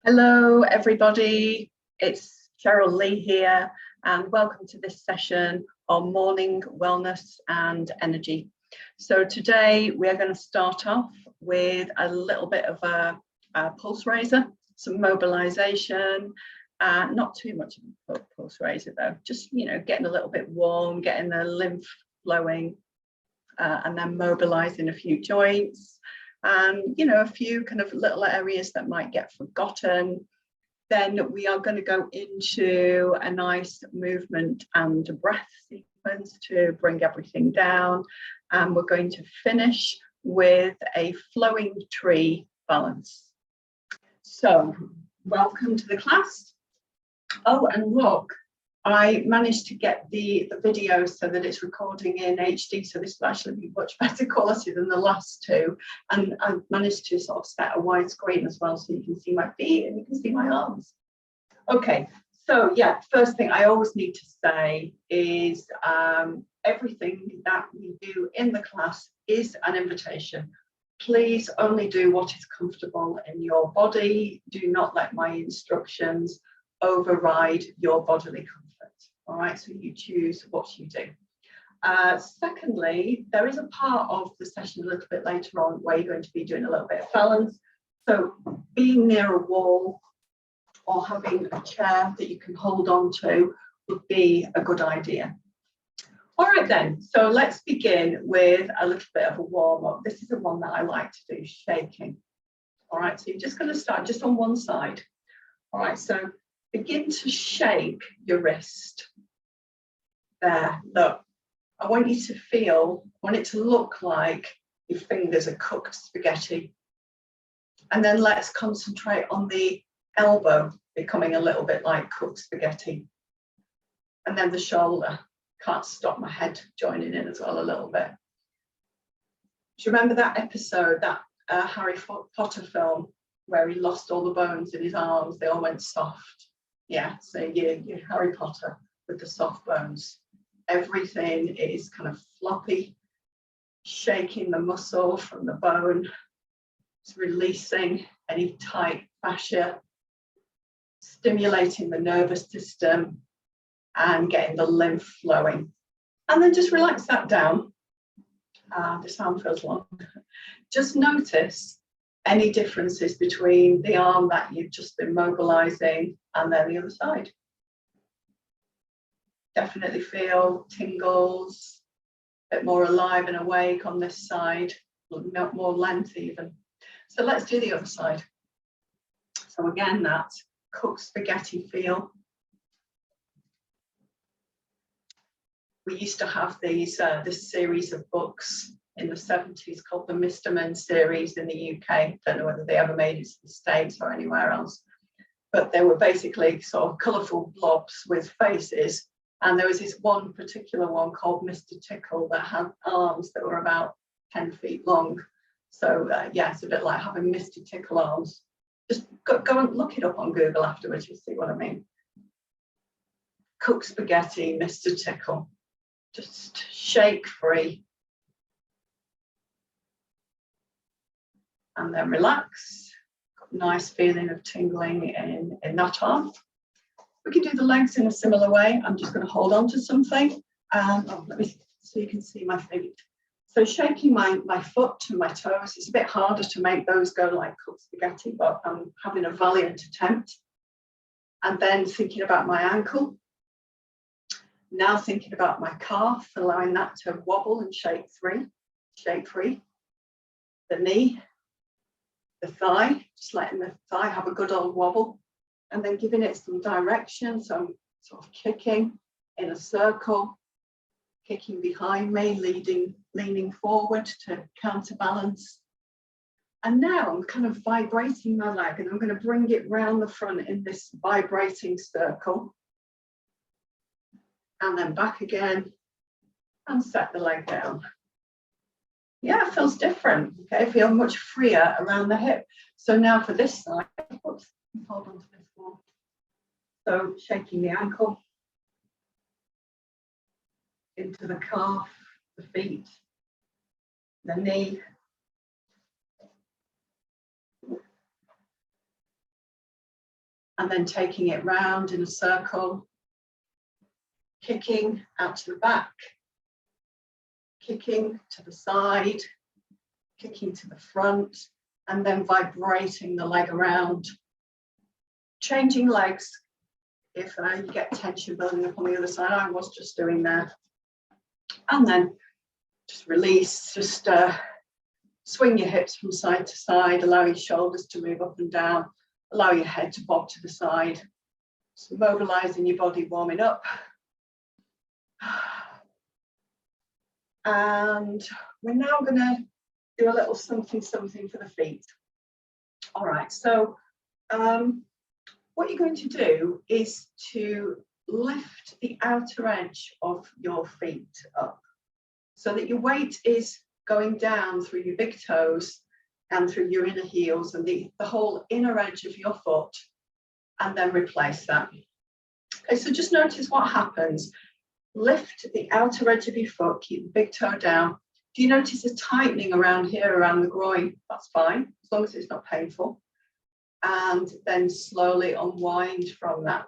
Hello, everybody. It's Cheryl Lee here, and welcome to this session on morning wellness and energy. So today we are going to start off with a little bit of a pulse raiser, some mobilization, not too much of a pulse raiser though, just, getting a little bit warm, getting the lymph flowing, and then mobilizing a few joints. And a few kind of little areas that might get forgotten. Then we are going to go into a nice movement and breath sequence to bring everything down, and we're going to finish with a flowing tree balance. So welcome to the class. Oh, and look, I managed to get the video so that it's recording in HD, so this will actually be much better quality than the last two. And I managed to sort of set a wide screen as well, so you can see my feet and you can see my arms. Okay, so yeah, first thing I always need to say is everything that we do in the class is an invitation. Please only do what is comfortable in your body. Do not let my instructions override your bodily comfort. All right, so you choose what you do. Secondly, there is a part of the session a little bit later on where you're going to be doing a little bit of balance. So being near a wall or having a chair that you can hold on to would be a good idea. All right then, so let's begin with a little bit of a warm-up. This is the one that I like to do, shaking. All right, so you're just going to start just on one side. All right, so begin to shake your wrist. There, look, I want you to feel, I want it to look like your fingers are cooked spaghetti. And then let's concentrate on the elbow becoming a little bit like cooked spaghetti. And then the shoulder. Can't stop my head joining in as well a little bit. Do you remember that episode, that Harry Potter film, where he lost all the bones in his arms? They all went soft. Yeah, so you're Harry Potter with the soft bones. Everything is kind of floppy, shaking the muscle from the bone. It's releasing any tight fascia, stimulating the nervous system and getting the lymph flowing. And then just relax that down. The sound feels long. Just notice any differences between the arm that you've just been mobilizing and then the other side. Definitely feel tingles, a bit more alive and awake on this side, more length even. So let's do the other side. So again, that cooked spaghetti feel. We used to have these this series of books in the 70s called the Mr. Men series in the UK. Don't know whether they ever made it to the States or anywhere else, but they were basically sort of colourful blobs with faces. And there was this one particular one called Mr. Tickle that had arms that were about 10 feet long. So yeah, it's a bit like having Mr. Tickle arms. Just go and look it up on Google afterwards, you'll see what I mean. Cooked spaghetti, Mr. Tickle. Just shake free. And then relax. Got a nice feeling of tingling in that arm. We can do the legs in a similar way. I'm just going to hold on to something. Let me so you can see my feet. So shaking my foot to my toes. It's a bit harder to make those go like cooked spaghetti, but I'm having a valiant attempt. And then thinking about my ankle. Now thinking about my calf, allowing that to wobble and shake free. The knee, the thigh, just letting the thigh have a good old wobble. And then giving it some direction. So I'm sort of kicking in a circle, kicking behind me, leaning forward to counterbalance. And now I'm kind of vibrating my leg, and I'm going to bring it round the front in this vibrating circle. And then back again and set the leg down. Yeah, it feels different. Okay, I feel much freer around the hip. So now for this side, oops, hold on to this one. So shaking the ankle into the calf, the feet, the knee, and then taking it round in a circle, kicking out to the back, kicking to the side, kicking to the front, and then vibrating the leg around. Changing legs if you get tension building up on the other side. I was just doing that. And then just release, just swing your hips from side to side, allow your shoulders to move up and down, allow your head to bob to the side. So mobilising your body, warming up. And we're now going to do a little something for the feet. All right, so what you're going to do is to lift the outer edge of your feet up so that your weight is going down through your big toes and through your inner heels and the whole inner edge of your foot, and then replace that. Okay, so just notice what happens. Lift the outer edge of your foot, keep the big toe down. Do you notice a tightening around here, around the groin? That's fine, as long as it's not painful. And then slowly unwind from that.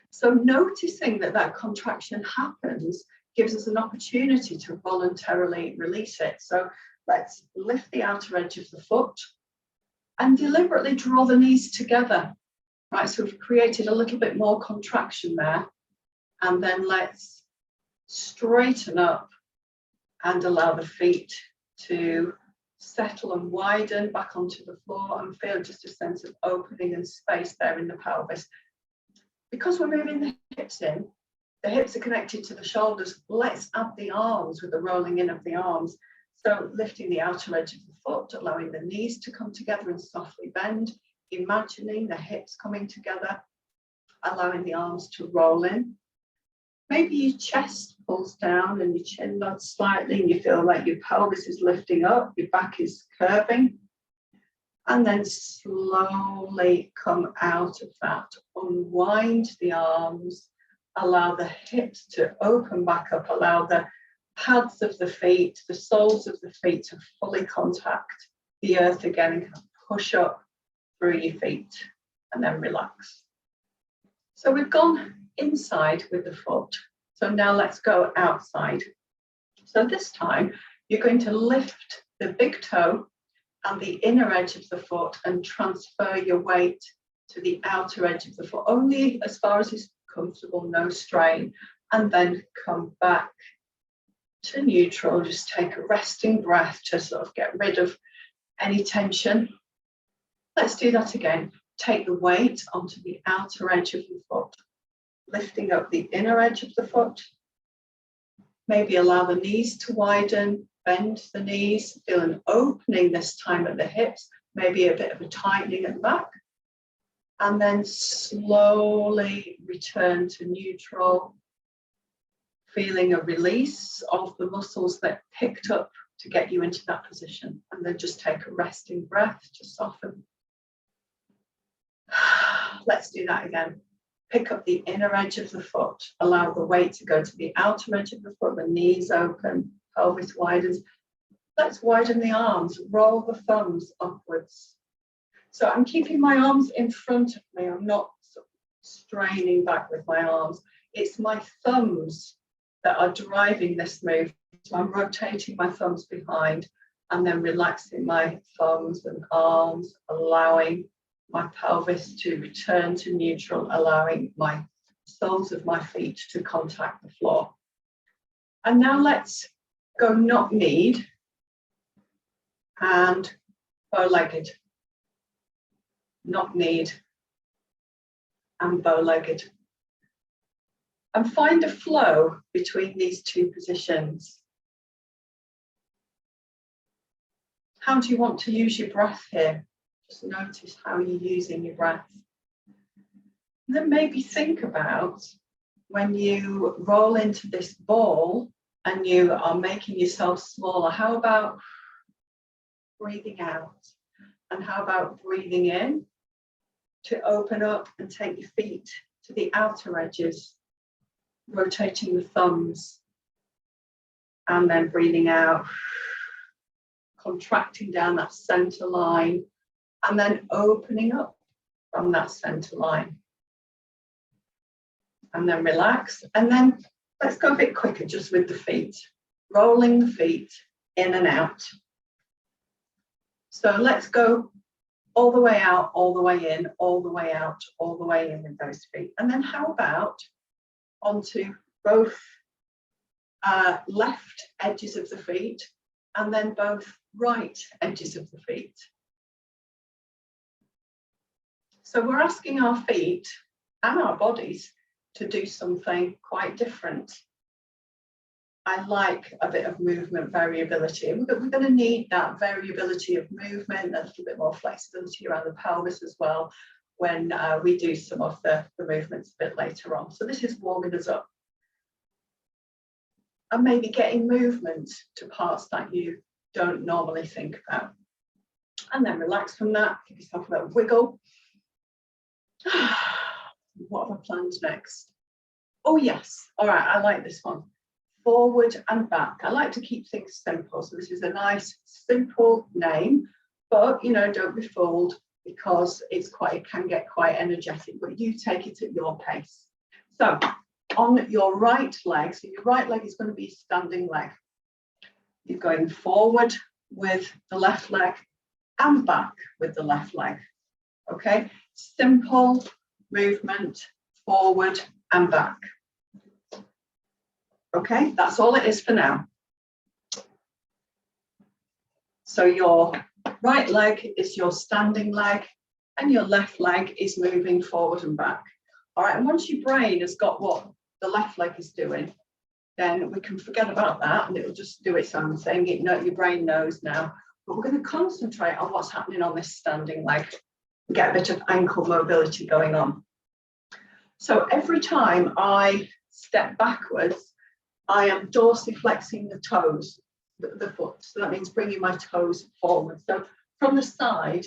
So noticing that contraction happens gives us an opportunity to voluntarily release it. So let's lift the outer edge of the foot and deliberately draw the knees together. Right, so we've created a little bit more contraction there. And then let's straighten up and allow the feet to settle and widen back onto the floor, and feel just a sense of opening and space there in the pelvis. Because we're moving the hips in, the hips are connected to the shoulders. Let's add the arms with the rolling in of the arms. So lifting the outer edge of the foot, allowing the knees to come together and softly bend, imagining the hips coming together, allowing the arms to roll in. Maybe your chest pulls down and your chin nods slightly and you feel like your pelvis is lifting up, your back is curving. And then slowly come out of that. Unwind the arms, allow the hips to open back up, allow the pads of the feet, the soles of the feet to fully contact the earth again, and push up through your feet and then relax. So we've gone inside with the foot. So now let's go outside. So this time you're going to lift the big toe and the inner edge of the foot and transfer your weight to the outer edge of the foot, only as far as is comfortable, no strain, and then come back to neutral. Just take a resting breath to sort of get rid of any tension. Let's do that again. Take the weight onto the outer edge of the foot, lifting up the inner edge of the foot. Maybe allow the knees to widen, bend the knees, feel an opening this time at the hips, maybe a bit of a tightening at the back. And then slowly return to neutral, feeling a release of the muscles that picked up to get you into that position. And then just take a resting breath to soften. Let's do that again. Pick up the inner edge of the foot, allow the weight to go to the outer edge of the foot, the knees open, pelvis widens. Let's widen the arms, roll the thumbs upwards. So I'm keeping my arms in front of me. I'm not straining back with my arms. It's my thumbs that are driving this move. So I'm rotating my thumbs behind and then relaxing my thumbs and arms, allowing my pelvis to return to neutral, allowing my soles of my feet to contact the floor. And now let's go knock-kneed and bow-legged. Knock-kneed and bow-legged. And find a flow between these two positions. How do you want to use your breath here? Just notice how you're using your breath. And then maybe think about when you roll into this ball and you are making yourself smaller, how about breathing out? And how about breathing in to open up and take your feet to the outer edges, rotating the thumbs, and then breathing out, contracting down that center line, and then opening up from that center line. And then relax. And then let's go a bit quicker just with the feet. Rolling the feet in and out. So let's go all the way out, all the way in, all the way out, all the way in with those feet. And then how about onto both left edges of the feet and then both right edges of the feet. So we're asking our feet and our bodies to do something quite different. I like a bit of movement variability. We're going to need that variability of movement, a little bit more flexibility around the pelvis as well when we do some of the movements a bit later on. So this is warming us up. And maybe getting movement to parts that you don't normally think about. And then relax from that, give yourself a little wiggle. What have I planned next? Oh yes, all right, I like this one. Forward and back. I like to keep things simple. So this is a nice, simple name, but you know, don't be fooled because it can get quite energetic, but you take it at your pace. So on your right leg, so your right leg is going to be a standing leg. You're going forward with the left leg and back with the left leg. Okay, simple movement, forward and back. Okay, that's all it is for now. So your right leg is your standing leg and your left leg is moving forward and back. All right, and once your brain has got what the left leg is doing, then we can forget about that and it'll just do its own thing. Your brain knows now. But we're going to concentrate on what's happening on this standing leg. Get a bit of ankle mobility going on. So every time I step backwards, I am dorsiflexing the toes, the foot. So that means bringing my toes forward. So from the side,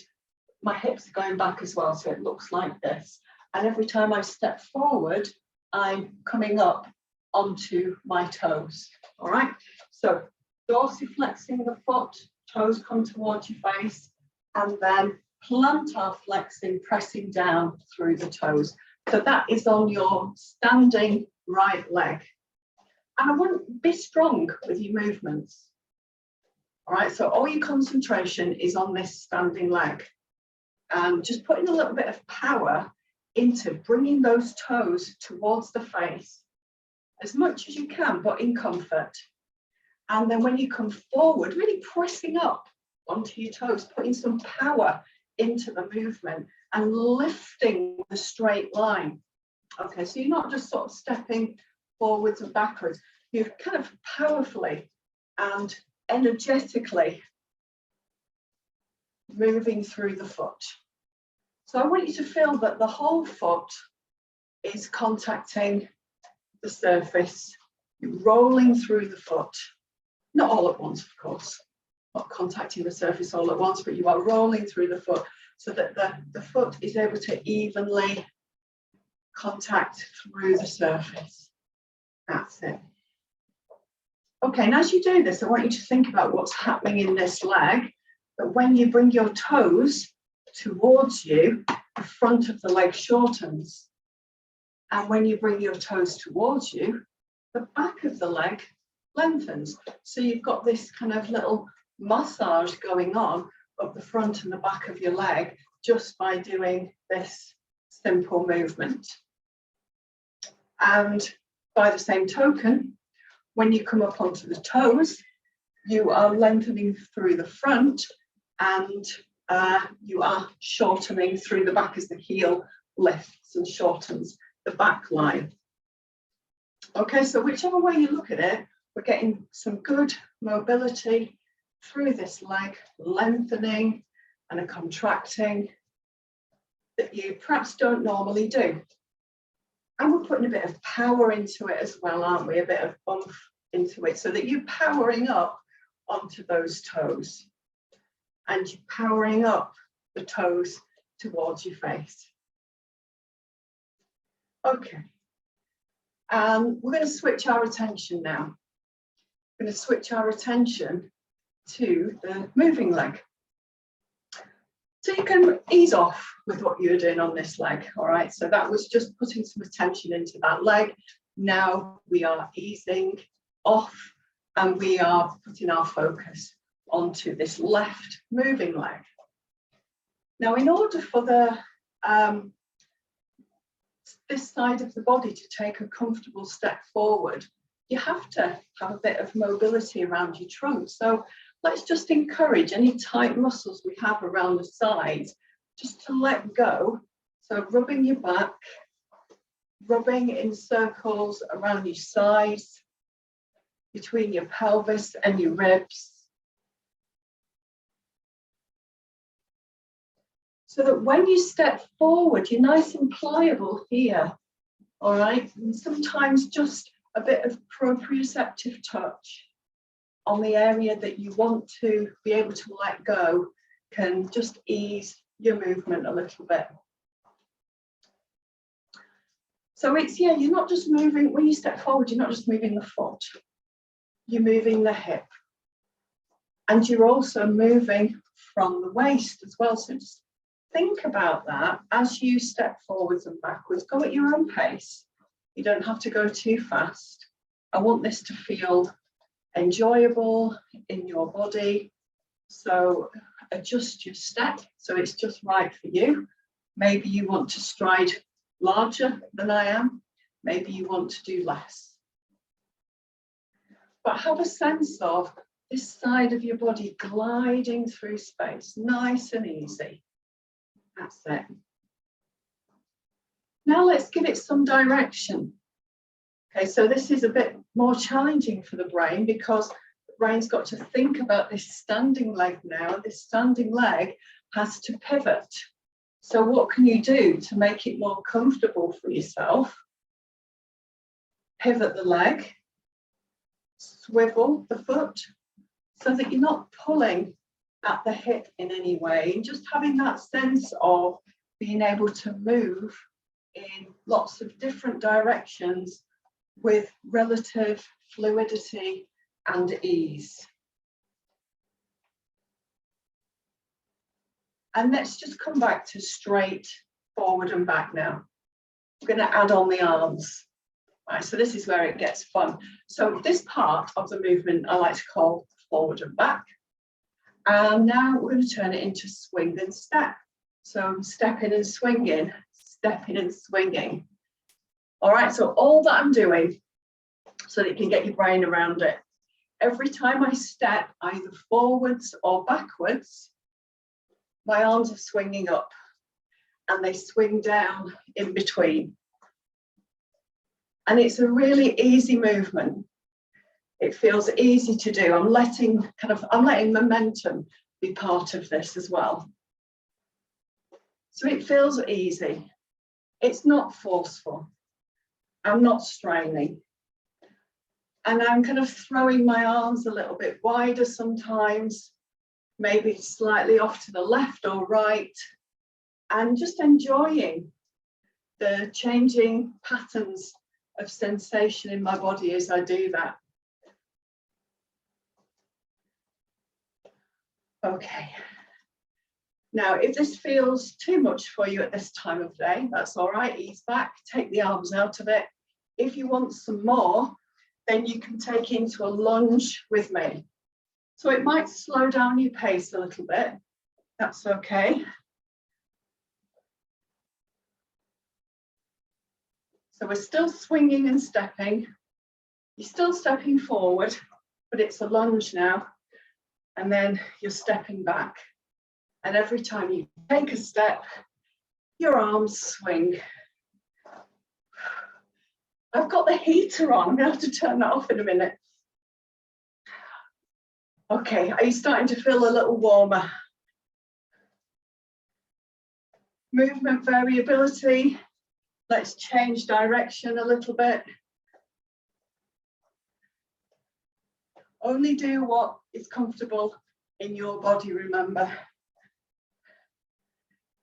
my hips are going back as well. So it looks like this. And every time I step forward, I'm coming up onto my toes. All right. So dorsiflexing the foot, toes come towards your face, and then plantar flexing, pressing down through the toes. So that is on your standing right leg. And I wouldn't be strong with your movements. All right, so all your concentration is on this standing leg. And just putting a little bit of power into bringing those toes towards the face as much as you can, but in comfort. And then when you come forward, really pressing up onto your toes, putting some power into the movement and lifting the straight line. Okay, so you're not just sort of stepping forwards and backwards, you're kind of powerfully and energetically moving through the foot. So I want you to feel that the whole foot is contacting the surface, you're rolling through the foot, not all at once, of course, not contacting the surface all at once, but you are rolling through the foot so that the foot is able to evenly contact through the surface. That's it. Okay, and as you do this, I want you to think about what's happening in this leg, that when you bring your toes towards you, the front of the leg shortens. And when you bring your toes towards you, the back of the leg lengthens. So you've got this kind of little massage going on of the front and the back of your leg just by doing this simple movement. And by the same token, when you come up onto the toes, you are lengthening through the front and you are shortening through the back as the heel lifts and shortens the back line. Okay, so whichever way you look at it, we're getting some good mobility through this leg, lengthening and a contracting that you perhaps don't normally do. And we're putting a bit of power into it as well, aren't we? A bit of oomph into it so that you're powering up onto those toes and you're powering up the toes towards your face. Okay. We're going to switch our attention now. We're going to switch our attention to the moving leg. So you can ease off with what you're doing on this leg, all right? So that was just putting some attention into that leg. Now we are easing off and we are putting our focus onto this left moving leg. Now, in order for the this side of the body to take a comfortable step forward, you have to have a bit of mobility around your trunk. So let's just encourage any tight muscles we have around the sides just to let go. So rubbing your back, rubbing in circles around your sides, between your pelvis and your ribs. So that when you step forward, you're nice and pliable here, all right? And sometimes just a bit of proprioceptive touch on the area that you want to be able to let go can just ease your movement a little bit. So it's, yeah, you're not just moving, when you step forward, you're not just moving the foot, you're moving the hip. And you're also moving from the waist as well. So just think about that as you step forwards and backwards. Go at your own pace. You don't have to go too fast. I want this to feel enjoyable in your body. So adjust your step so it's just right for you. Maybe you want to stride larger than I am. Maybe you want to do less. But have a sense of this side of your body gliding through space, nice and easy. That's it. Now let's give it some direction. Okay, so this is a bit more challenging for the brain because the brain's got to think about this standing leg now. This standing leg has to pivot. So what can you do to make it more comfortable for yourself? Pivot the leg, swivel the foot so that you're not pulling at the hip in any way, and just having that sense of being able to move in lots of different directions with relative fluidity and ease. And let's just come back to straight forward and back now. We're going to add on the arms. Right, so this is where it gets fun. So this part of the movement I like to call forward and back. And now we're going to turn it into swing and step. So stepping and swinging, stepping and swinging. All right, so all that I'm doing so that you can get your brain around it. Every time I step either forwards or backwards, my arms are swinging up and they swing down in between. And it's a really easy movement. It feels easy to do. I'm letting momentum be part of this as well. So it feels easy. It's not forceful. I'm not straining. And I'm kind of throwing my arms a little bit wider sometimes, maybe slightly off to the left or right, and just enjoying the changing patterns of sensation in my body as I do that. Okay. Now, if this feels too much for you at this time of day, that's all right. Ease back, take the arms out of it. If you want some more, then you can take into a lunge with me. So it might slow down your pace a little bit. That's okay. So we're still swinging and stepping. You're still stepping forward, but it's a lunge now. And then you're stepping back. And every time you take a step, your arms swing. I've got the heater on. I'm going to have to turn that off in a minute. Okay, are you starting to feel a little warmer? Movement variability. Let's change direction a little bit. Only do what is comfortable in your body, remember.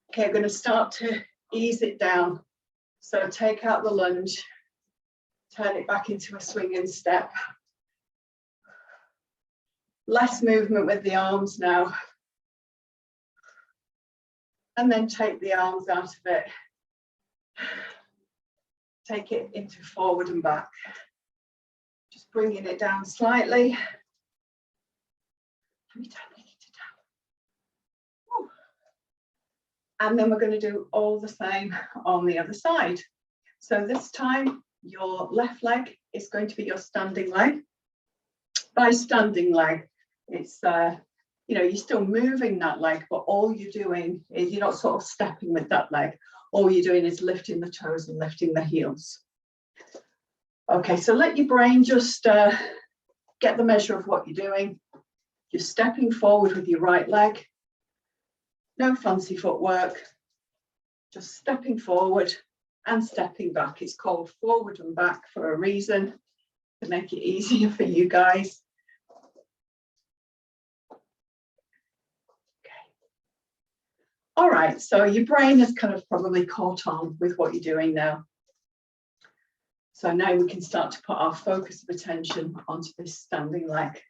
Okay, I'm going to start to ease it down. So take out the lunge, turn it back into a swing and step. Less movement with the arms now. And then take the arms out of it. Take it into forward and back. Just bringing it down slightly. Every time I get it down. Woo. And then we're going to do all the same on the other side. So this time, your left leg is going to be your standing leg. By standing leg, it's you know, you're still moving that leg, but all you're doing is you're not sort of stepping with that leg. All you're doing is lifting the toes and lifting the heels. Okay, so let your brain just get the measure of what you're doing. You're stepping forward with your right leg. No fancy footwork. Just stepping forward and stepping back. It's called forward and back for a reason, to make it easier for you guys. All right, so your brain has kind of probably caught on with what you're doing now. So now we can start to put our focus of attention onto this standing leg.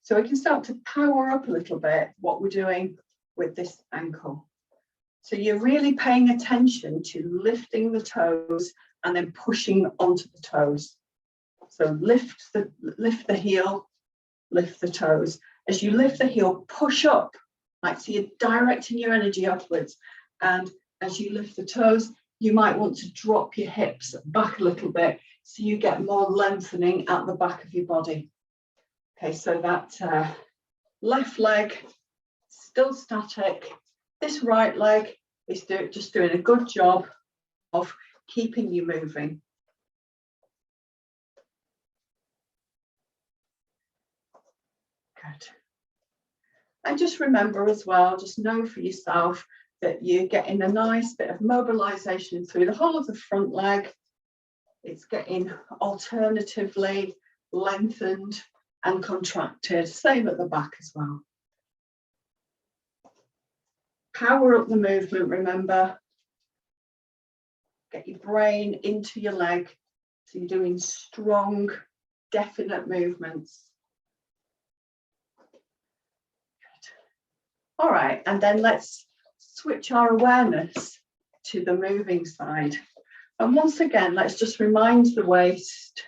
So we can start to power up a little bit what we're doing with this ankle. So you're really paying attention to lifting the toes and then pushing onto the toes. So lift the heel, lift the toes. As you lift the heel, push up. Like, so you're directing your energy upwards, and as you lift the toes, you might want to drop your hips back a little bit so you get more lengthening at the back of your body. Okay, so that left leg still static. This right leg is just doing a good job of keeping you moving. Good. And just remember as well, just know for yourself that you're getting a nice bit of mobilisation through the whole of the front leg. It's getting alternatively lengthened and contracted, same at the back as well. Power up the movement, remember. Get your brain into your leg, so you're doing strong, definite movements. All right, and then let's switch our awareness to the moving side. And once again, let's just remind the waist,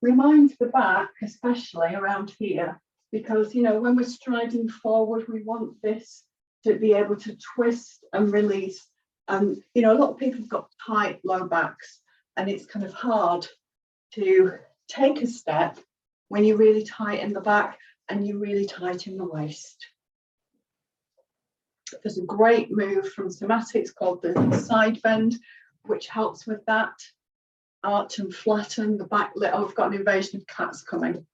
remind the back, especially around here, because, you know, when we're striding forward, we want this to be able to twist and release. And, you know, a lot of people have got tight low backs, and it's kind of hard to take a step when you're really tight in the back and you're really tight in the waist. There's a great move from somatics called the side bend, which helps with that. Arch and flatten the back. Oh, I've got an invasion of cats coming.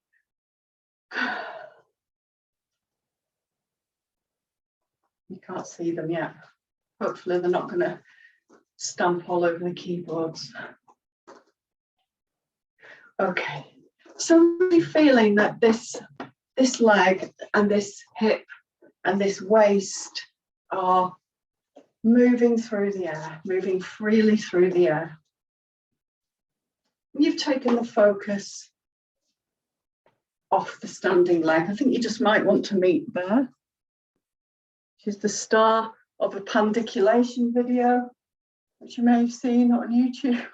You can't see them yet. Hopefully they're not going to stamp all over the keyboards. Okay, so really feeling that this leg and this hip and this waist are moving through the air, moving freely through the air. You've taken the focus off the standing leg. I think you just might want to meet there, which is the star of a pandiculation video, which you may have seen on YouTube.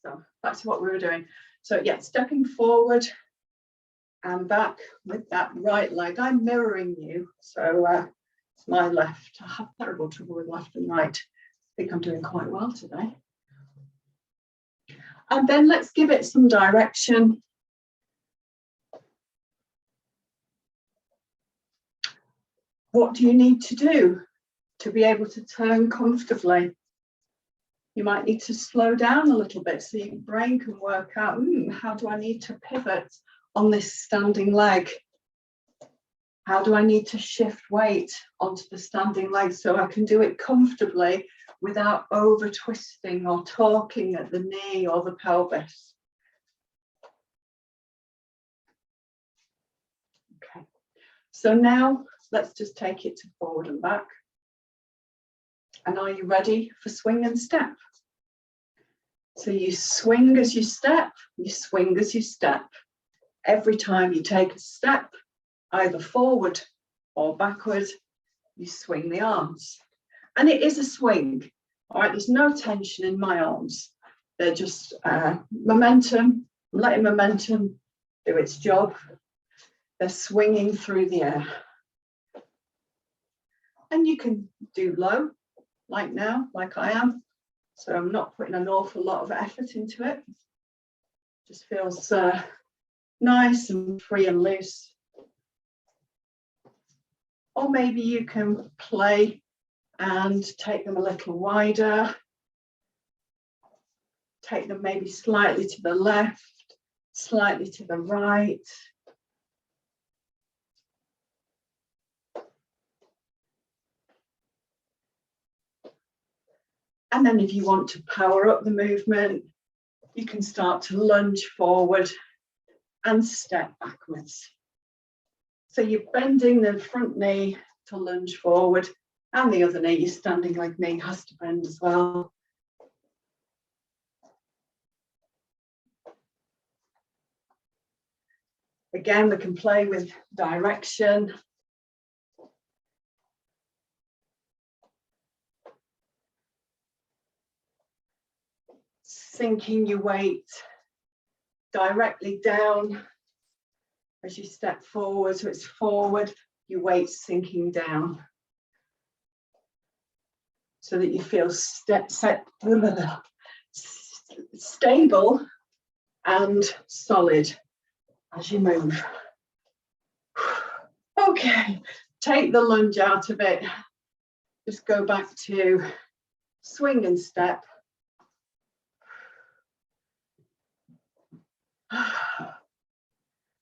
So that's what we were doing. So yeah, stepping forward and back with that right leg. I'm mirroring you, so it's my left. I have terrible trouble with left and right. I think I'm doing quite well today. And then let's give it some direction. What do you need to do to be able to turn comfortably? You might need to slow down a little bit so your brain can work out, how do I need to pivot on this standing leg? How do I need to shift weight onto the standing leg so I can do it comfortably without over twisting or torquing at the knee or the pelvis? Okay, so now let's just take it to forward and back. And are you ready for swing and step? So you swing as you step, you swing as you step. Every time you take a step, either forward or backwards, you swing the arms. And it is a swing. All right, there's no tension in my arms. They're just momentum. I'm letting momentum do its job. They're swinging through the air. And you can do low, like now, like I am. So I'm not putting an awful lot of effort into it. Just feels nice and free and loose. Or maybe you can play and take them a little wider. Take them maybe slightly to the left, slightly to the right. And then if you want to power up the movement, you can start to lunge forward and step backwards. So you're bending the front knee to lunge forward, and the other knee, you're standing like me, has to bend as well. Again, we can play with direction. Sinking your weight directly down as you step forward. So it's forward, your weight sinking down. So that you feel stable and solid as you move. Okay, take the lunge out of it. Just go back to swing and step.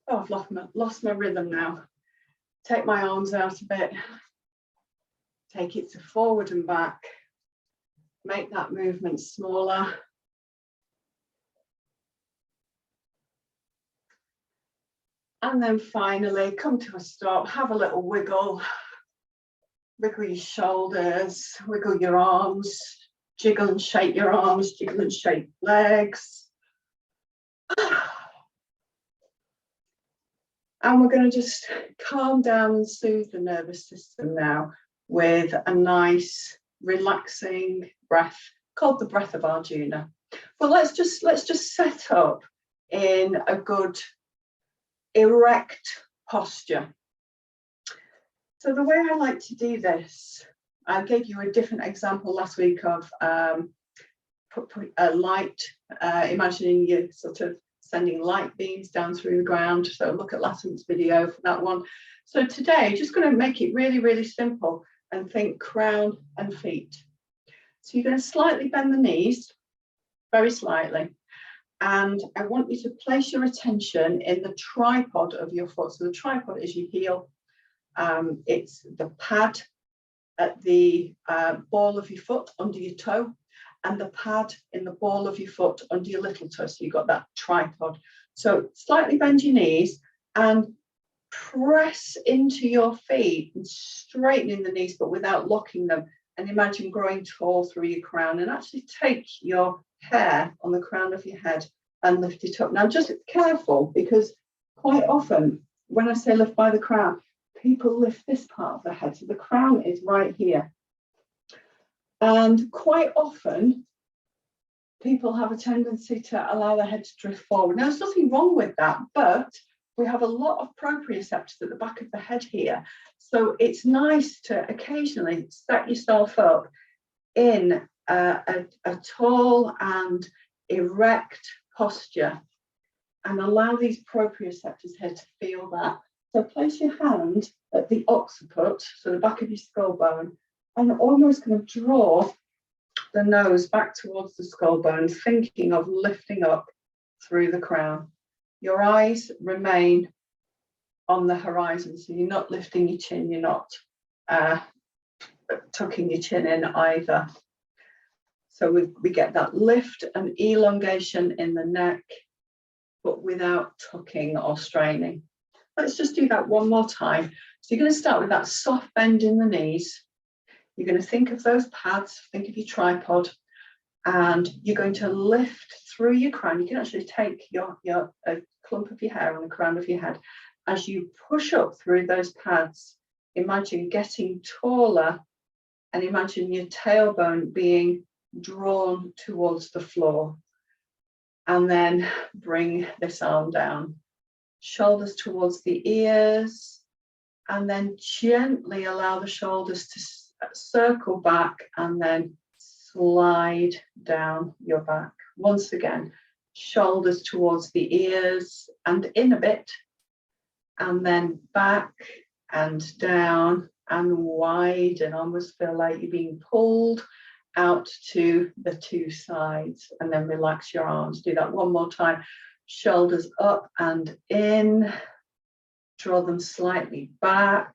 Oh, I've lost my rhythm now. Take my arms out a bit. Take it to forward and back. Make that movement smaller. And then finally, come to a stop, have a little wiggle. Wiggle your shoulders, wiggle your arms, jiggle and shake your arms, jiggle and shake legs. And we're going to just calm down and soothe the nervous system now with a nice relaxing breath called the Breath of Arjuna. But let's just set up in a good erect posture. So the way I like to do this, I gave you a different example last week of put a light, imagining you sort of sending light beams down through the ground. So look at last week's video for that one. So today, just going to make it really, really simple and think crown and feet. So you're going to slightly bend the knees, very slightly. And I want you to place your attention in the tripod of your foot. So the tripod is your heel. It's the pad at the ball of your foot under your toe, and the pad in the ball of your foot under your little toe. So you've got that tripod. So slightly bend your knees and press into your feet and straightening the knees, but without locking them. And imagine growing tall through your crown, and actually take your hair on the crown of your head and lift it up. Now, just careful, because quite often when I say lift by the crown, people lift this part of the head. So the crown is right here. And quite often, people have a tendency to allow their head to drift forward. Now, there's nothing wrong with that, but we have a lot of proprioceptors at the back of the head here. So it's nice to occasionally set yourself up in a tall and erect posture and allow these proprioceptors here to feel that. So place your hand at the occiput, so the back of your skull bone, and almost going to draw the nose back towards the skull bone, thinking of lifting up through the crown. Your eyes remain on the horizon, so you're not lifting your chin, you're not tucking your chin in either. So we get that lift and elongation in the neck, but without tucking or straining. Let's just do that one more time. So you're going to start with that soft bend in the knees. You're going to think of those pads, think of your tripod, and you're going to lift through your crown. You can actually take a clump of your hair on the crown of your head. As you push up through those pads, imagine getting taller, and imagine your tailbone being drawn towards the floor. And then bring this arm down, shoulders towards the ears, and then gently allow the shoulders to circle back and then slide down your back. Once again, shoulders towards the ears and in a bit, and then back and down and wide, and almost feel like you're being pulled out to the two sides, and then relax your arms. Do that one more time. Shoulders up and in, draw them slightly back,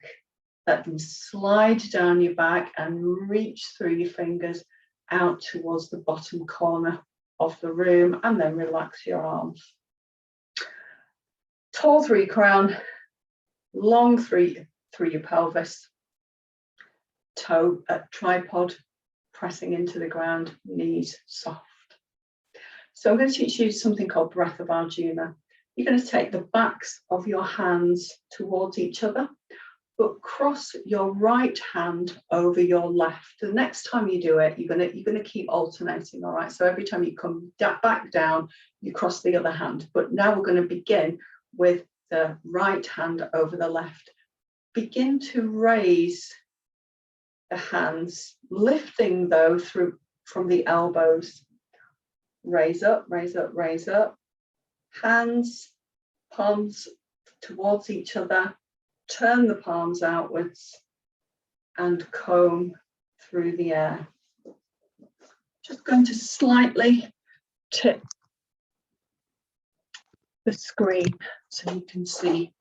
let them slide down your back and reach through your fingers out towards the bottom corner of the room, and then relax your arms. Tall through your crown, long through your pelvis, toe at tripod, pressing into the ground, knees soft. So I'm going to teach you something called Breath of Arjuna. You're going to take the backs of your hands towards each other, but cross your right hand over your left. The next time you do it, you're going to keep alternating, all right? So every time you come back down, you cross the other hand. But now we're going to begin with the right hand over the left. Begin to raise the hands, lifting though from the elbows. Raise up, raise up, raise up. Hands, palms towards each other. Turn the palms outwards and comb through the air. Just going to slightly tip the screen so you can see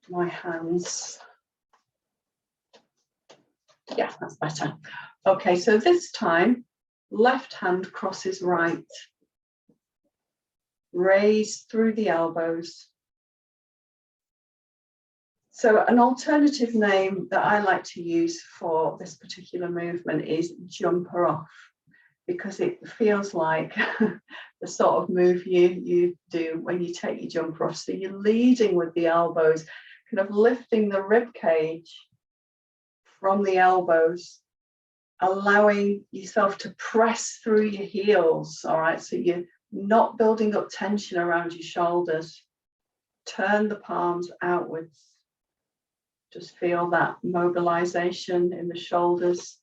my hands. Yeah, that's better. Okay, so this time, left hand crosses right. Raise through the elbows. So an alternative name that I like to use for this particular movement is jumper off, because it feels like the sort of move you do when you take your jumper off. So you're leading with the elbows, kind of lifting the rib cage from the elbows, allowing yourself to press through your heels, all right? So you're not building up tension around your shoulders. Turn the palms outwards. Just feel that mobilization in the shoulders,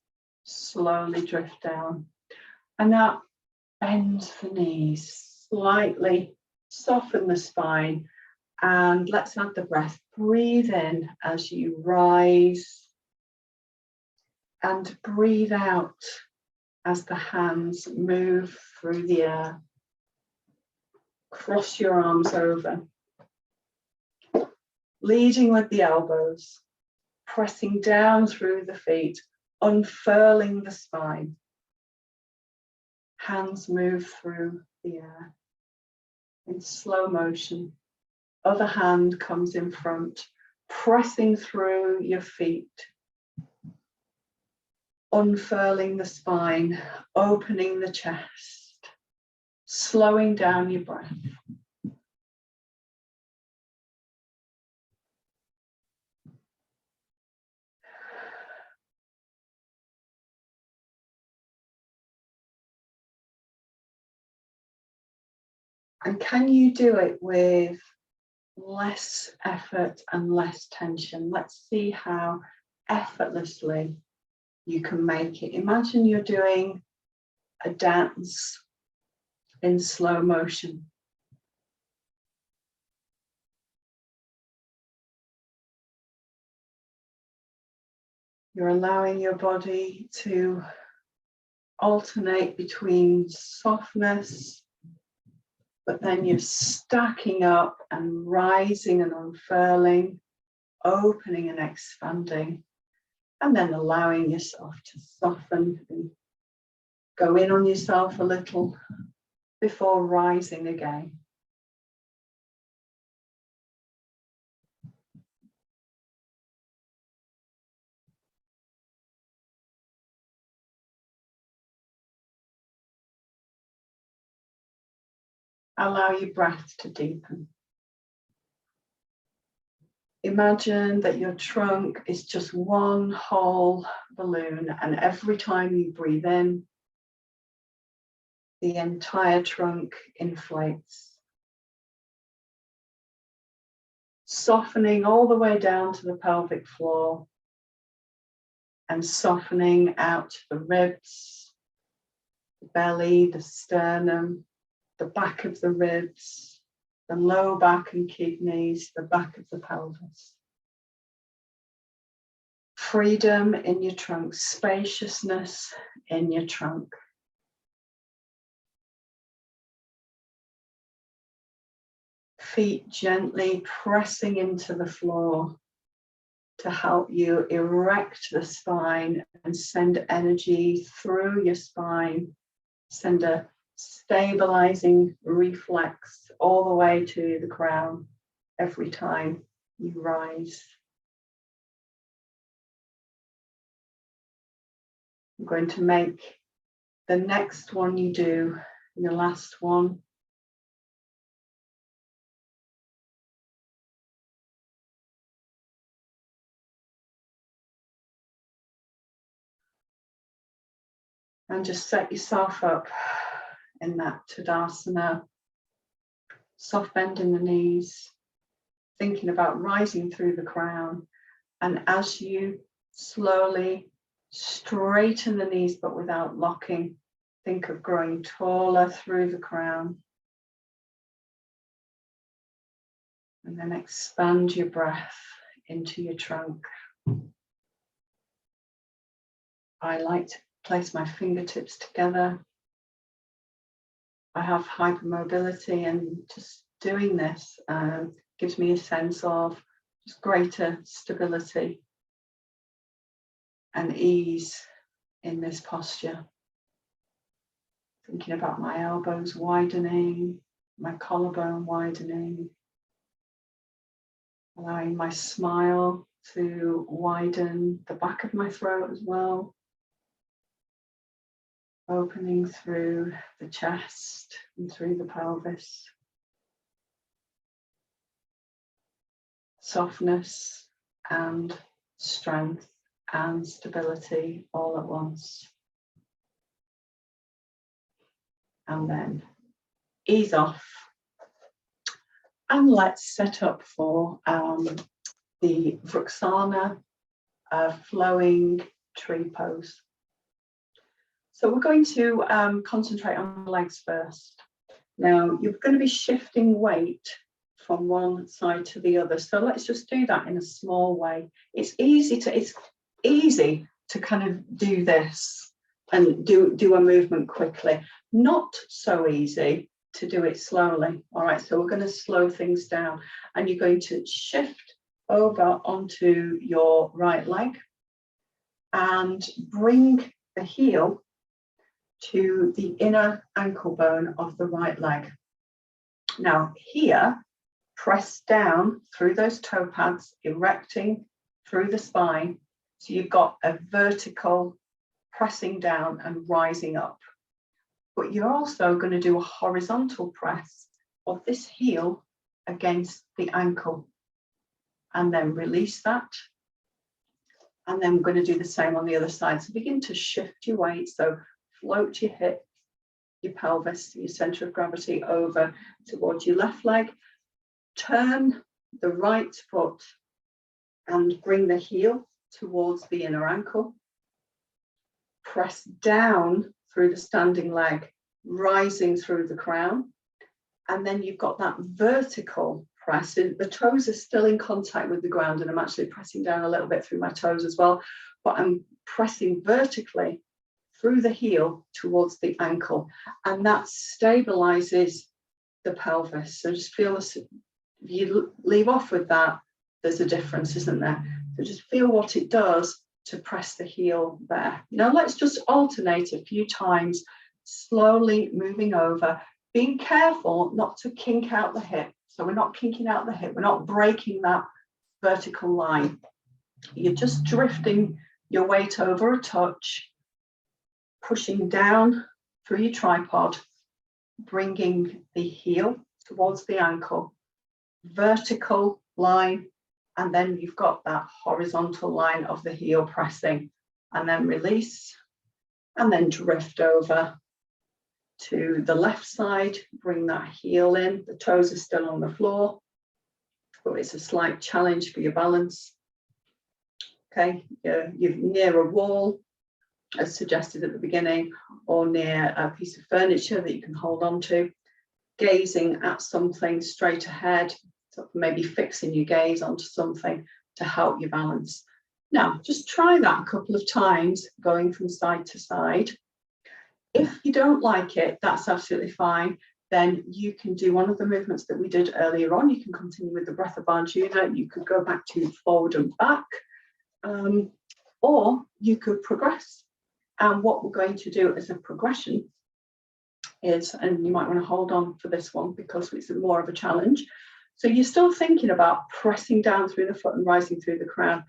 slowly drift down. And now bend the knees, slightly soften the spine, and let's add the breath. Breathe in as you rise, and breathe out as the hands move through the air. Cross your arms over. Leading with the elbows, pressing down through the feet, unfurling the spine. Hands move through the air in slow motion. Other hand comes in front, pressing through your feet. Unfurling the spine, opening the chest, slowing down your breath. And can you do it with less effort and less tension? Let's see how effortlessly you can make it. Imagine you're doing a dance in slow motion. You're allowing your body to alternate between softness, but then you're stacking up and rising and unfurling, opening and expanding, and then allowing yourself to soften and go in on yourself a little before rising again. Allow your breath to deepen. imagine that your trunk is just one whole balloon, and every time you breathe in, the entire trunk inflates, softening all the way down to the pelvic floor and softening out to the ribs, the belly, the sternum, the back of the ribs, the low back and kidneys, the back of the pelvis. Freedom in your trunk, spaciousness in your trunk. Feet gently pressing into the floor to help you erect the spine and send energy through your spine. Send a stabilizing reflex all the way to the crown every time you rise. I'm going to make the next one you do, your last one, and just set yourself up in that Tadasana, soft bend in the knees, thinking about rising through the crown. And as you slowly straighten the knees but without locking, think of growing taller through the crown. And then expand your breath into your trunk. I like to place my fingertips together. I have hypermobility, and just doing this gives me a sense of just greater stability and ease in this posture. Thinking about my elbows widening, my collarbone widening, allowing my smile to widen the back of my throat as well. Opening through the chest and through the pelvis. Softness and strength and stability all at once. And then ease off. And let's set up for the Vrksana flowing tree pose. So we're going to concentrate on the legs first. Now you're going to be shifting weight from one side to the other. So let's just do that in a small way. It's easy to kind of do this and do a movement quickly. Not so easy to do it slowly. All right, so we're going to slow things down, and you're going to shift over onto your right leg and bring the heel to the inner ankle bone of the right leg. Now here, press down through those toe pads, erecting through the spine. So you've got a vertical pressing down and rising up. But you're also going to do a horizontal press of this heel against the ankle. And then release that. And then we're going to do the same on the other side. So begin to shift your weight. So float your hips, your pelvis, your center of gravity over towards your left leg. Turn the right foot and bring the heel towards the inner ankle. Press down through the standing leg, rising through the crown. And then you've got that vertical press. The toes are still in contact with the ground, and I'm actually pressing down a little bit through my toes as well, but I'm pressing vertically through the heel towards the ankle, and that stabilizes the pelvis. So just feel this, if you leave off with that, there's a difference, isn't there? So just feel what it does to press the heel there. Now let's just alternate a few times, slowly moving over, being careful not to kink out the hip. So we're not kinking out the hip, we're not breaking that vertical line. You're just drifting your weight over a touch, pushing down through your tripod, bringing the heel towards the ankle, vertical line, And then you've got that horizontal line of the heel pressing, and then release, and then drift over to the left side, bring that heel in. The toes are still on the floor, but it's a slight challenge for your balance. Okay, you're near a wall, as suggested at the beginning, or near a piece of furniture that you can hold on to, gazing at something straight ahead, so maybe fixing your gaze onto something to help you balance. Now, just try that a couple of times, going from side to side. If you don't like it, that's absolutely fine. Then you can do one of the movements that we did earlier on. You can continue with the Breath of Arjuna. You could go back to forward and back, or you could progress. And what we're going to do as a progression is, and you might want to hold on for this one because it's more of a challenge. So you're still thinking about pressing down through the foot and rising through the crown,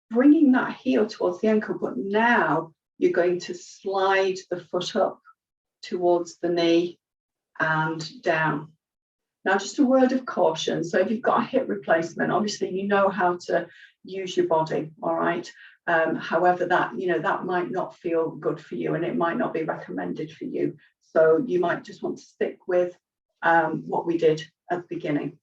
bringing that heel towards the ankle, but now you're going to slide the foot up towards the knee and down. Now, just a word of caution. So if you've got a hip replacement, obviously you know how to use your body, all right? However, that might not feel good for you, and it might not be recommended for you. So you might just want to stick with what we did at the beginning.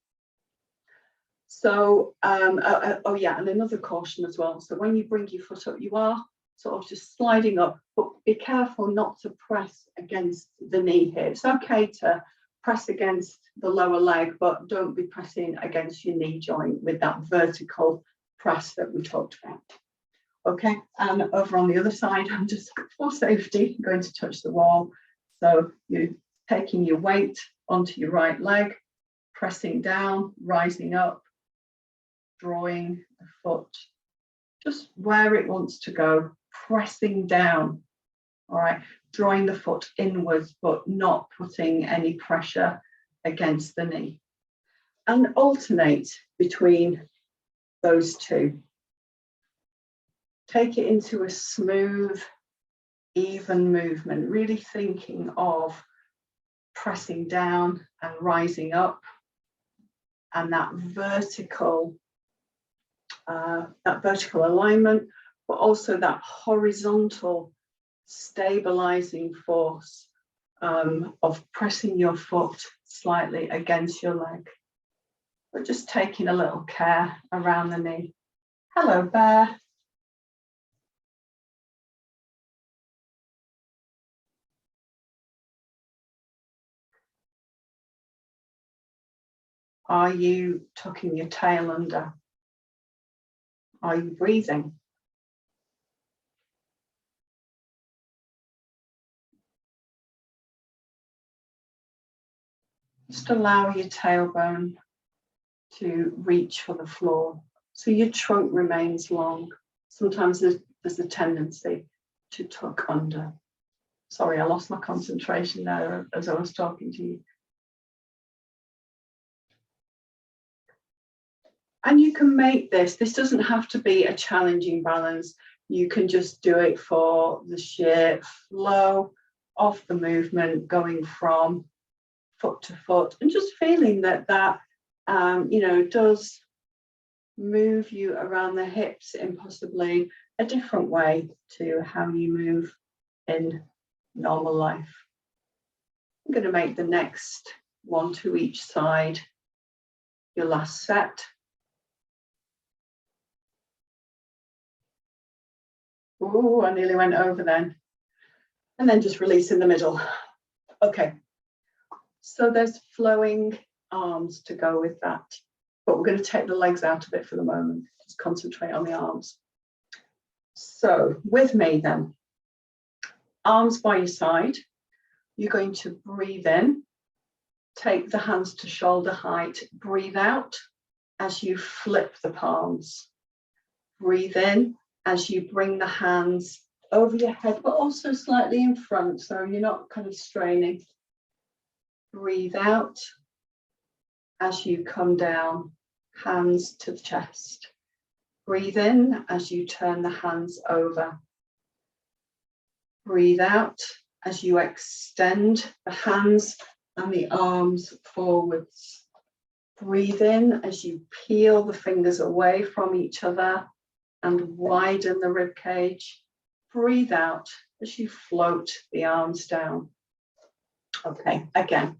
So, oh yeah, and another caution as well. So when you bring your foot up, you are sort of just sliding up, but be careful not to press against the knee here. It's okay to press against the lower leg, but don't be pressing against your knee joint with that vertical press that we talked about. Okay, and over on the other side, I'm just, for safety, going to touch the wall. So you're taking your weight onto your right leg, pressing down, rising up, drawing the foot just where it wants to go, pressing down, all right, drawing the foot inwards, but not putting any pressure against the knee. And alternate between those two. Take it into a smooth, even movement, really thinking of pressing down and rising up, and that vertical alignment, but also that horizontal stabilizing force of pressing your foot slightly against your leg, but just taking a little care around the knee. Hello, bear. Are you tucking your tail under? Are you breathing? Just allow your tailbone to reach for the floor so your trunk remains long. Sometimes there's a tendency to tuck under. Sorry, I lost my concentration there as I was talking to you. And you can make this doesn't have to be a challenging balance. You can just do it for the sheer flow of the movement, going from foot to foot, and just feeling that does move you around the hips in possibly a different way to how you move in normal life. I'm going to make the next one to each side your last set. Oh, I nearly went over then. And then just release in the middle. Okay, so there's flowing arms to go with that, but we're going to take the legs out of it for the moment. Just concentrate on the arms. So with me then, arms by your side. You're going to breathe in, take the hands to shoulder height, breathe out as you flip the palms. Breathe in as you bring the hands over your head, but also slightly in front, so you're not kind of straining. Breathe out as you come down, hands to the chest. Breathe in as you turn the hands over. Breathe out as you extend the hands and the arms forwards. Breathe in as you peel the fingers away from each other and widen the rib cage. Breathe out as you float the arms down. Okay, again.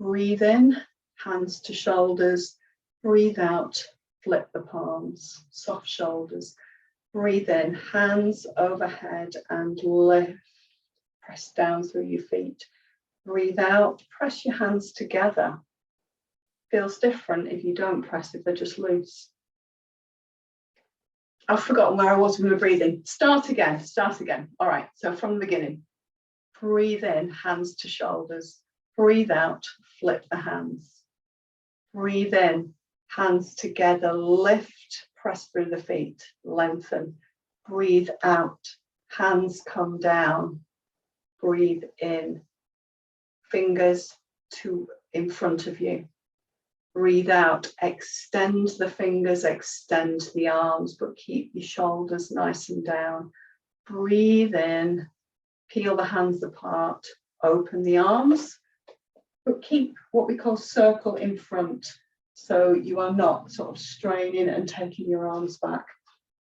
Breathe in, hands to shoulders. Breathe out, flip the palms, soft shoulders. Breathe in, hands overhead and lift. Press down through your feet. Breathe out, press your hands together. Feels different if you don't press, if they're just loose. I've forgotten where I was when we were breathing. Start again. All right, so from the beginning. Breathe in, hands to shoulders. Breathe out, flip the hands. Breathe in, hands together, lift, press through the feet, lengthen. Breathe out, hands come down. Breathe in, fingers in front of you. Breathe out, extend the fingers, extend the arms, but keep your shoulders nice and down. Breathe in, peel the hands apart, open the arms, but keep what we call circle in front. So you are not sort of straining and taking your arms back.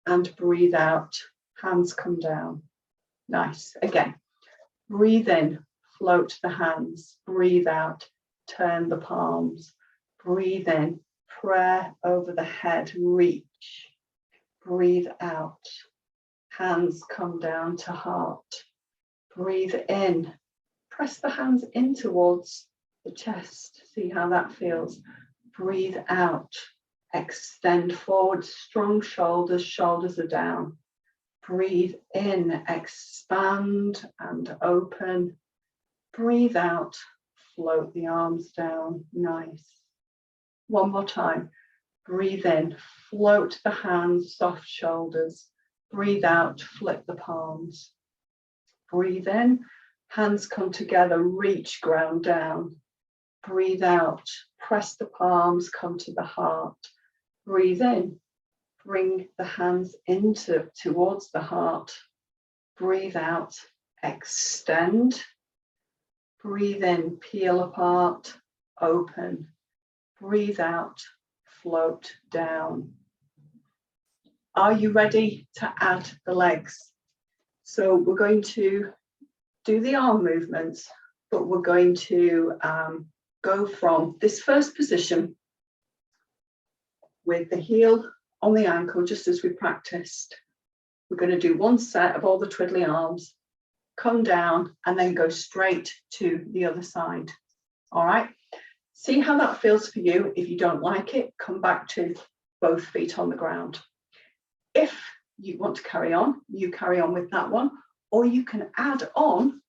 And breathe out, hands come down. Nice. Again, breathe in, float the hands. Breathe out, turn the palms. Breathe in, prayer over the head, reach. Breathe out, hands come down to heart. Breathe in, press the hands in towards the chest. See how that feels. Breathe out, extend forward, strong shoulders, shoulders are down. Breathe in, expand and open. Breathe out, float the arms down. Nice. One more time. Breathe in, float the hands, soft shoulders. Breathe out, flip the palms. Breathe in, hands come together, reach, ground down. Breathe out, press the palms, come to the heart. Breathe in, bring the hands towards the heart. Breathe out, extend. Breathe in, peel apart, open. Breathe out, float down. Are you ready to add the legs? So we're going to do the arm movements, but we're going to go from this first position with the heel on the ankle, just as we practiced. We're going to do one set of all the twiddly arms, come down, and then go straight to the other side. All right. See how that feels for you. If you don't like it, come back to both feet on the ground. If you want to carry on, you carry on with that one, or you can add on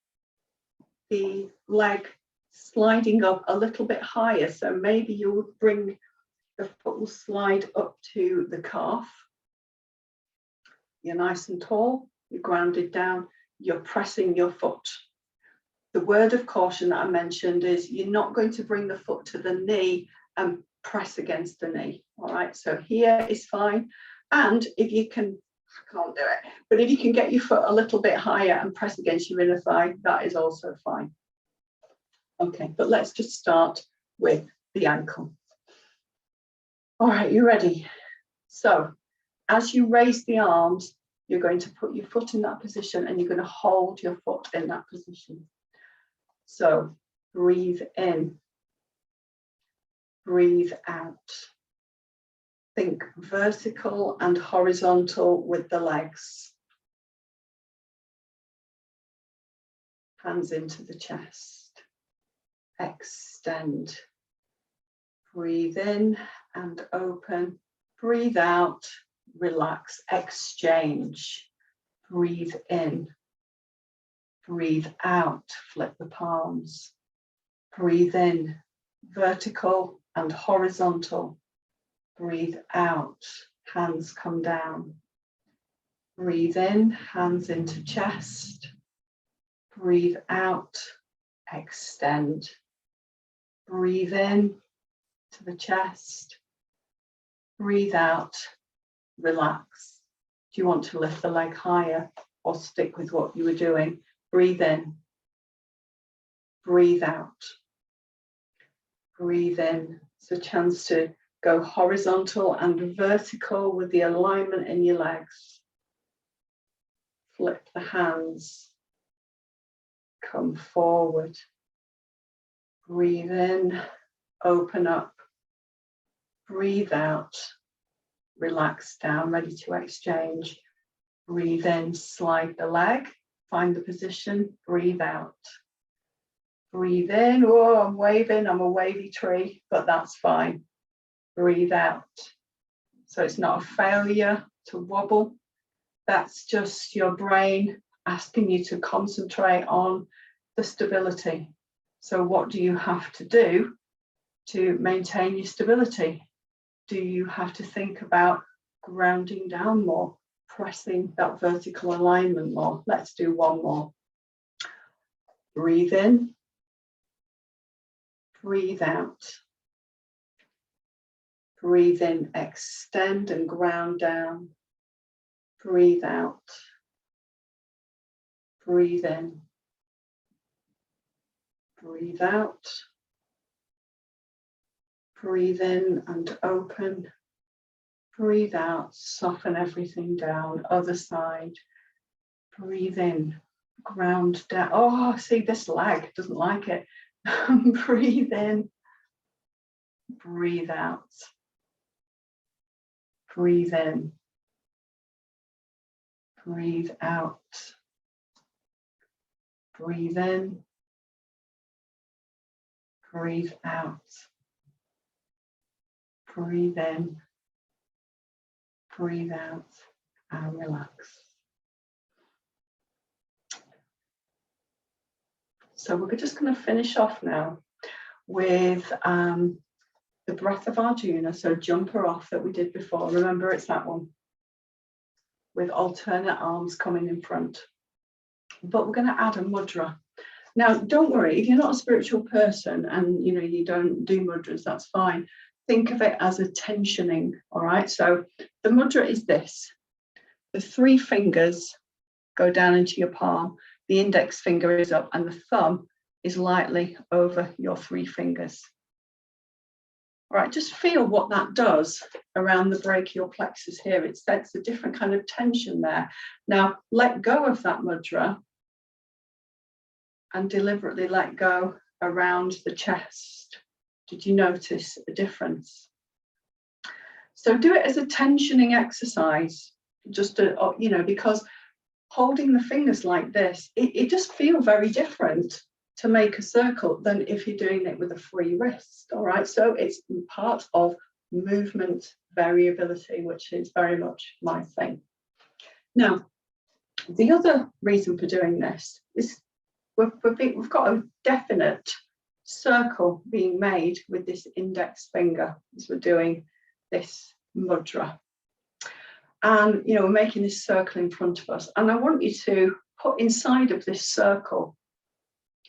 the leg sliding up a little bit higher. So maybe you'll bring the foot will slide up to the calf. You're nice and tall, you're grounded down, you're pressing your foot. The word of caution that I mentioned is you're not going to bring the foot to the knee and press against the knee. All right, so here is fine. And if you can, I can't do it, but if you can get your foot a little bit higher and press against your inner thigh, that is also fine. Okay, but let's just start with the ankle. All right, you ready? So as you raise the arms, you're going to put your foot in that position and you're going to hold your foot in that position. So breathe in, breathe out. Think vertical and horizontal with the legs. Hands into the chest. Extend. Breathe in and open. Breathe out, relax, exchange. Breathe in. Breathe out, flip the palms. Breathe in, vertical and horizontal. Breathe out, hands come down. Breathe in, hands into chest. Breathe out, extend. Breathe in to the chest. Breathe out, relax. Do you want to lift the leg higher or stick with what you were doing? Breathe in. Breathe out. Breathe in, It's a chance to go horizontal and vertical with the alignment in your legs. Flip the hands. Come forward. Breathe in, open up. Breathe out. Relax down, ready to exchange. Breathe in, slide the leg. Find the position. Breathe out. Breathe in. Oh, I'm waving. I'm a wavy tree, but that's fine. Breathe out. So it's not a failure to wobble. That's just your brain asking you to concentrate on the stability. So what do you have to do to maintain your stability? Do you have to think about grounding down more, pressing that vertical alignment more? Let's do one more. Breathe in. Breathe out. Breathe in, extend and ground down. Breathe out. Breathe in. Breathe out. Breathe in and open. Breathe out, soften everything down. Other side. Breathe in, ground down. Oh, see, this leg doesn't like it. Breathe in. Breathe out. Breathe in. Breathe out. Breathe in. Breathe out. Breathe in. Breathe out and relax. So we're just going to finish off now with the Breath of Arjuna, so jumper off that we did before. Remember, it's that one with alternate arms coming in front. But we're going to add a mudra. Now, don't worry, if you're not a spiritual person and you don't do mudras, that's fine. Think of it as a tensioning, all right? So the mudra is this. The 3 fingers go down into your palm, the index finger is up, and the thumb is lightly over your 3 fingers. All right, just feel what that does around the brachial plexus here. It sets a different kind of tension there. Now, let go of that mudra and deliberately let go around the chest. Did you notice a difference? So do it as a tensioning exercise, just to, because holding the fingers like this, it just feels very different to make a circle than if you're doing it with a free wrist. All right, so it's part of movement variability, which is very much my thing. Now, the other reason for doing this is we've got a definite circle being made with this index finger as we're doing this mudra. And we're making this circle in front of us, and I want you to put inside of this circle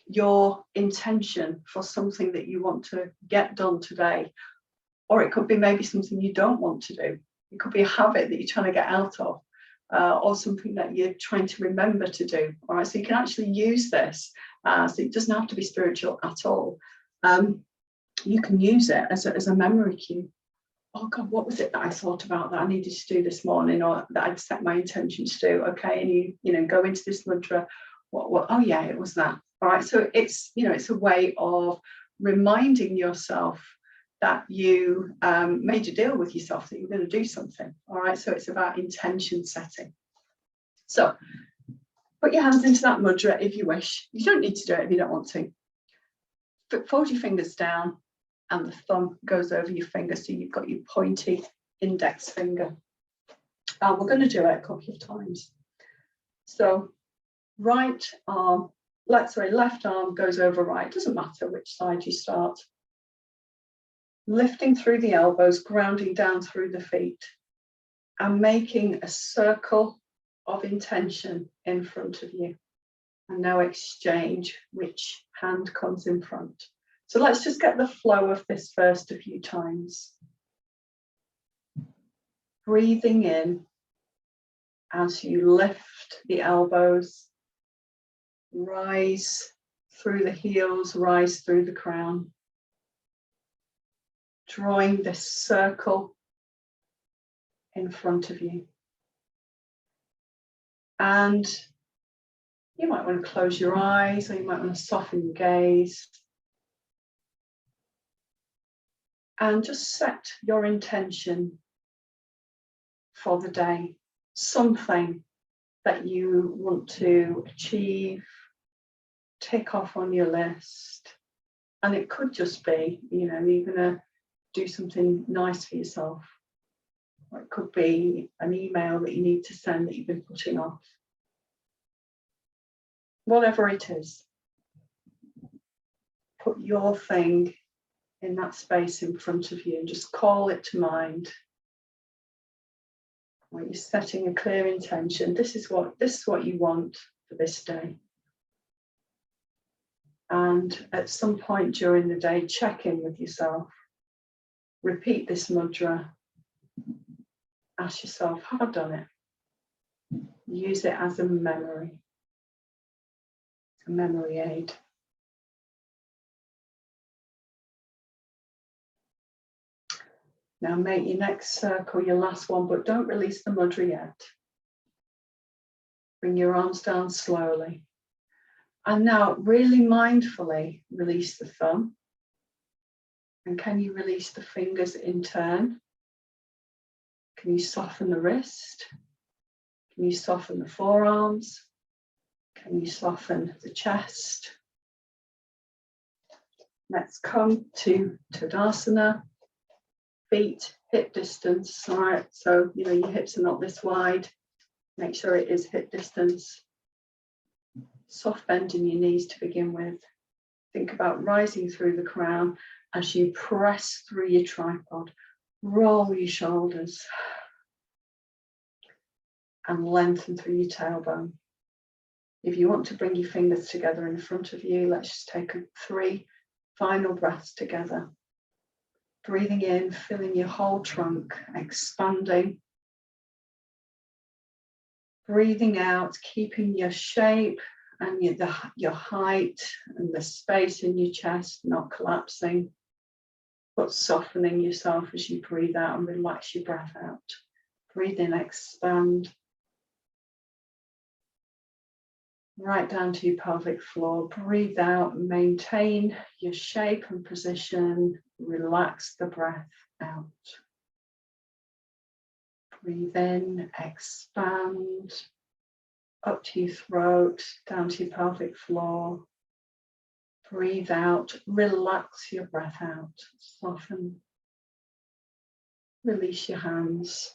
your intention for something that you want to get done today. Or it could be maybe something you don't want to do. It could be a habit that you're trying to get out of, or something that you're trying to remember to do. All right, so you can actually use this. So it doesn't have to be spiritual at all. You can use it as a memory cue. Oh God, what was it that I thought about that I needed to do this morning, or that I'd set my intention to do? Okay, and you go into this mudra. What? Oh yeah, it was that. All right, so it's it's a way of reminding yourself that you made a deal with yourself that you're going to do something. All right, so it's about intention setting. So put your hands into that mudra if you wish. You don't need to do it if you don't want to. But fold your fingers down, and the thumb goes over your finger, so you've got your pointy index finger. We're going to do it a couple of times. So left arm goes over right. Doesn't matter which side you start. Lifting through the elbows, grounding down through the feet, and making a circle of intention in front of you. And now exchange which hand comes in front. So let's just get the flow of this first a few times. Breathing in as you lift the elbows, rise through the heels, rise through the crown. drawing this circle in front of you. And you might want to close your eyes, or you might want to soften your gaze. And just set your intention for the day, something that you want to achieve, tick off on your list. And it could just be, you know, you're going to do something nice for yourself. Or it could be an email that you need to send that you've been putting off. Whatever it is, put your thing in that space in front of you and just call it to mind. When you're setting a clear intention, this is what you want for this day. And at some point during the day, check in with yourself. Repeat this mantra. Ask yourself, have I done it? Use it as a memory aid. Now make your next circle your last one, but don't release the mudra yet. Bring your arms down slowly. And now really mindfully release the thumb. And can you release the fingers in turn? Can you soften the wrist? Can you soften the forearms? Can you soften the chest? Let's come to Tadasana. Feet hip distance. All right, so you know your hips are not this wide. Make sure it is hip distance. Soft bend in your knees to begin with. Think about rising through the crown as you press through your tripod. Roll your shoulders and lengthen through your tailbone. If you want to bring your fingers together in front of you, let's just take 3 final breaths together. Breathing in, filling your whole trunk, expanding. Breathing out, keeping your shape and your height and the space in your chest not collapsing, but softening yourself as you breathe out and relax your breath out. Breathe in, expand. Right down to your pelvic floor. Breathe out, maintain your shape and position. Relax the breath out. Breathe in, expand. Up to your throat, down to your pelvic floor. Breathe out, relax your breath out. Soften. Release your hands.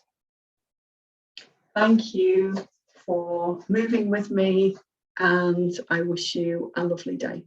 Thank you for moving with me, and I wish you a lovely day.